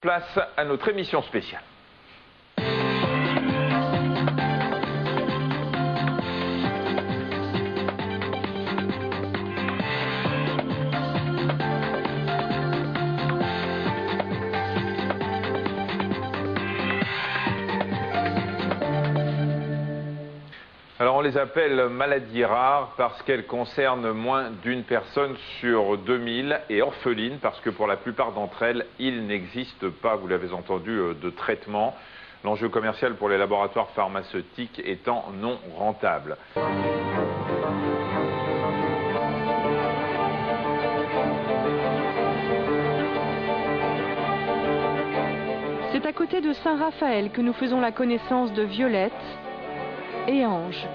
Place à notre émission spéciale. Alors on les appelle maladies rares parce qu'elles concernent moins d'une personne sur 2000 et orphelines parce que pour la plupart d'entre elles, il n'existe pas, vous l'avez entendu, de traitement. L'enjeu commercial pour les laboratoires pharmaceutiques étant non rentable. C'est à côté de Saint-Raphaël que nous faisons la connaissance de Violette et Ange.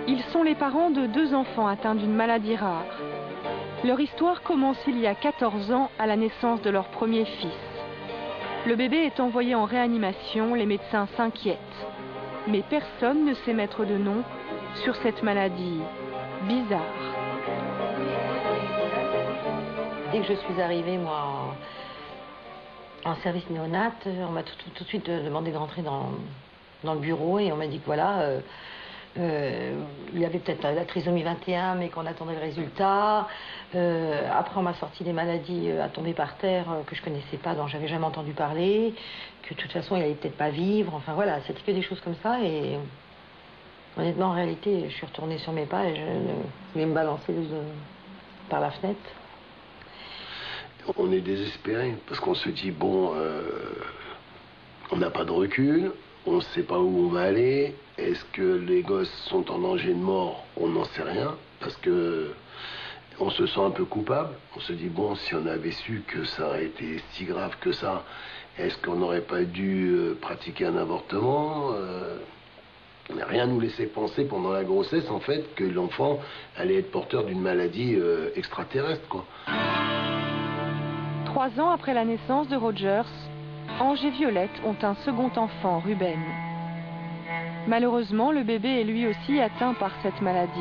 Ils sont les parents de 2 enfants atteints d'une maladie rare. Leur histoire commence il y a 14 ans à la naissance de leur premier fils. Le bébé est envoyé en réanimation, les médecins s'inquiètent. Mais personne ne sait mettre de nom sur cette maladie bizarre. Dès que je suis arrivée, moi, en service néonat, on m'a tout de suite demandé de rentrer dans le bureau et on m'a dit que voilà, il y avait peut-être la trisomie 21 mais qu'on attendait le résultat. Après on m'a sorti des maladies à tomber par terre que je connaissais pas, dont j'avais jamais entendu parler, que de toute façon il allait peut-être pas vivre, enfin voilà, c'était que des choses comme ça et honnêtement en réalité je suis retournée sur mes pas et je voulais me balancer par la fenêtre. On est désespéré parce qu'on se dit bon, on n'a pas de recul. On ne sait pas où on va aller. Est-ce que les gosses sont en danger de mort? On n'en sait rien. Parce que on se sent un peu coupable. On se dit, bon, si on avait su que ça aurait été si grave que ça, est-ce qu'on n'aurait pas dû pratiquer un avortement? Rien nous laissait penser pendant la grossesse, en fait, que l'enfant allait être porteur d'une maladie extraterrestre, quoi. 3 ans après la naissance de Rogers, Ange et Violette ont un second enfant, Ruben. Malheureusement, le bébé est lui aussi atteint par cette maladie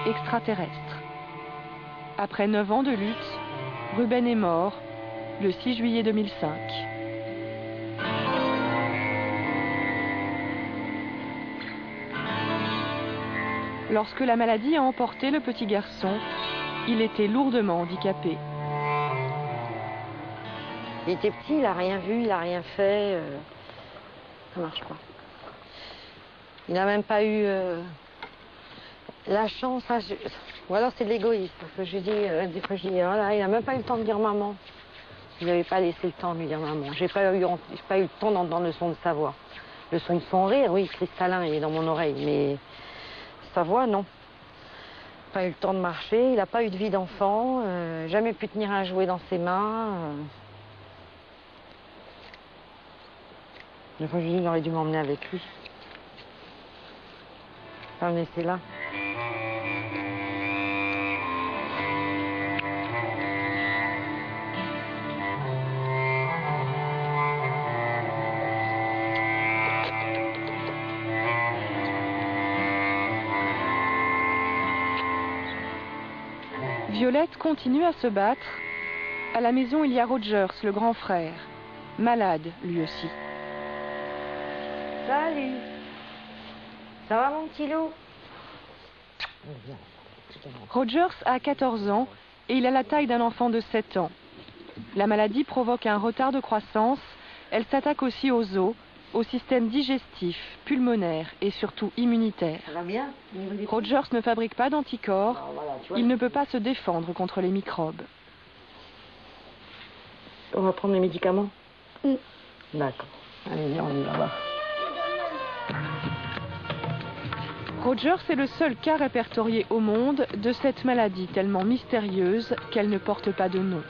extraterrestre. Après 9 ans de lutte, Ruben est mort le 6 juillet 2005. Lorsque la maladie a emporté le petit garçon, il était lourdement handicapé. Il était petit, il n'a rien vu, il n'a rien fait. Ça marche pas. Il n'a même pas eu la chance. Ou alors c'est de l'égoïsme. Parce que je dis, des fois je dis, voilà, il n'a même pas eu le temps de dire maman. Je n'avais pas laissé le temps de lui dire maman. J'ai pas eu le temps d'entendre le son de sa voix. Le son de son rire, oui, cristallin, il est dans mon oreille. Mais sa voix, non. Pas eu le temps de marcher, il n'a pas eu de vie d'enfant, jamais pu tenir un jouet dans ses mains. Des fois, je lui dis qu'il aurait dû m'emmener avec lui. Pas me laisser là. Violette continue à se battre. À la maison, il y a Rogers, le grand frère, malade lui aussi. Salut. Ça va mon petit loup? Rogers a 14 ans et il a la taille d'un enfant de 7 ans. La maladie provoque un retard de croissance. Elle s'attaque aussi aux os, au système digestif, pulmonaire et surtout immunitaire. Ça va bien? Rogers ne fabrique pas d'anticorps. Alors, voilà, tu vois. Il ne peut pas se défendre contre les microbes. On va prendre les médicaments? D'accord. Allez, viens, on y va. Rogers est le seul cas répertorié au monde de cette maladie tellement mystérieuse qu'elle ne porte pas de nom.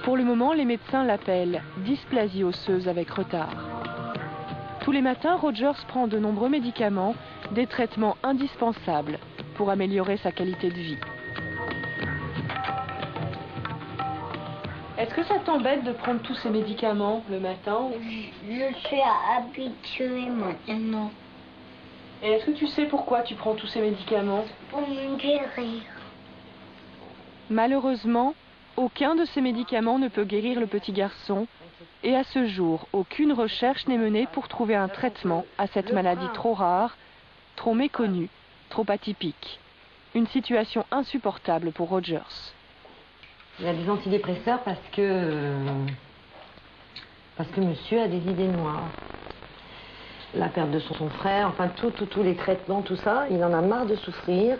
Pour le moment, les médecins l'appellent dysplasie osseuse avec retard. Tous les matins, Rogers prend de nombreux médicaments, des traitements indispensables pour améliorer sa qualité de vie. Est-ce que ça t'embête de prendre tous ces médicaments le matin? Je suis habituée maintenant. Et est-ce que tu sais pourquoi tu prends tous ces médicaments? Pour me guérir. Malheureusement, aucun de ces médicaments ne peut guérir le petit garçon Et à ce jour, aucune recherche n'est menée pour trouver un traitement à cette maladie trop rare, trop méconnue, trop atypique. Une situation insupportable pour Rogers. Il a des antidépresseurs parce que monsieur a des idées noires. La perte de son frère, enfin tous les traitements, tout ça, il en a marre de souffrir.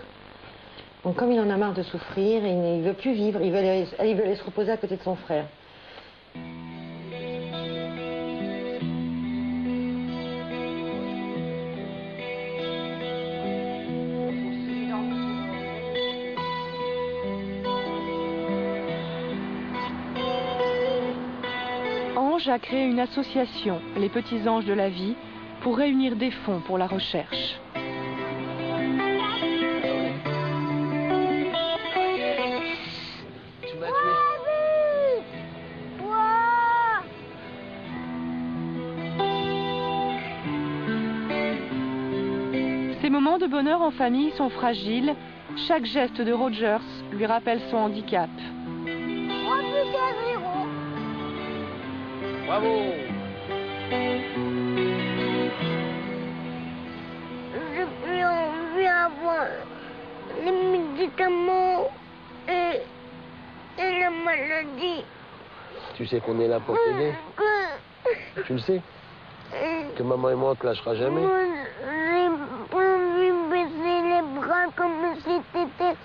Donc comme il en a marre de souffrir, il ne veut plus vivre, il veut aller se reposer à côté de son frère. Ange a créé une association, les Petits Anges de la Vie, pour réunir des fonds pour la recherche. Ces moments de bonheur en famille sont fragiles. Chaque geste de Rogers lui rappelle son handicap. Bravo! J'ai plus envie d'avoir les médicaments et la maladie. Tu sais qu'on est là pour t'aider. Tu le sais. Que maman et moi, on te lâchera jamais. Moi, j'ai pas envie de baisser les bras comme si t'étais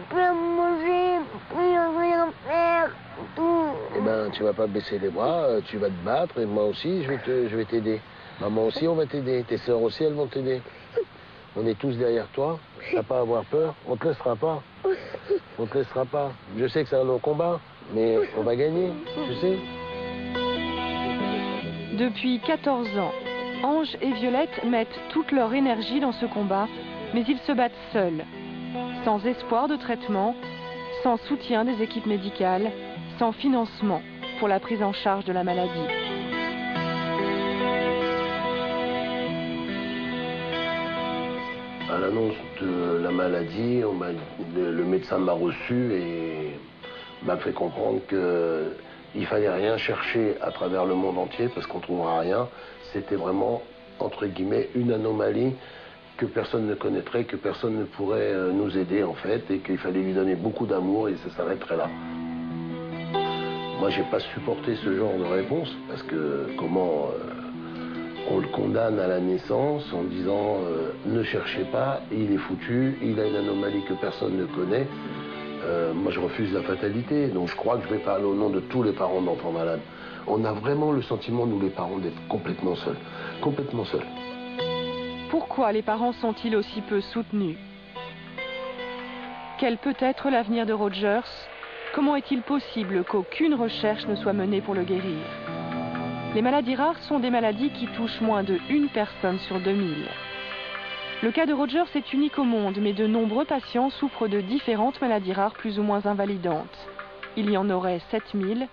plus à manger, plus à rien faire, tout. Eh ben, tu vas pas baisser les bras, tu vas te battre et moi aussi, je vais t'aider. Maman aussi, on va t'aider. Tes sœurs aussi, elles vont t'aider. On est tous derrière toi. T'as pas à avoir peur. On te laissera pas. On te laissera pas. Je sais que c'est un long combat, mais on va gagner, tu sais. Depuis 14 ans, Ange et Violette mettent toute leur énergie dans ce combat, mais ils se battent seuls, sans espoir de traitement, sans soutien des équipes médicales, sans financement pour la prise en charge de la maladie. À l'annonce de la maladie, le médecin m'a reçu et m'a fait comprendre qu'il fallait rien chercher à travers le monde entier parce qu'on ne trouvera rien. C'était vraiment, entre guillemets, une anomalie que personne ne connaîtrait, que personne ne pourrait nous aider en fait, et qu'il fallait lui donner beaucoup d'amour et ça s'arrêterait là. Moi, j'ai pas supporté ce genre de réponse parce que comment on le condamne à la naissance en disant ne cherchez pas, il est foutu, il a une anomalie que personne ne connaît. Moi, je refuse la fatalité, donc je crois que je vais parler au nom de tous les parents d'enfants malades. On a vraiment le sentiment, nous les parents, d'être complètement seuls. Complètement seuls. Pourquoi les parents sont-ils aussi peu soutenus? Quel peut être l'avenir de Rogers? Comment est-il possible qu'aucune recherche ne soit menée pour le guérir? Les maladies rares sont des maladies qui touchent moins de 1 personne sur 2000. Le cas de Rogers est unique au monde, mais de nombreux patients souffrent de différentes maladies rares plus ou moins invalidantes. Il y en aurait 7000,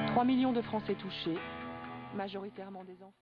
3 millions de Français touchés, majoritairement des enfants.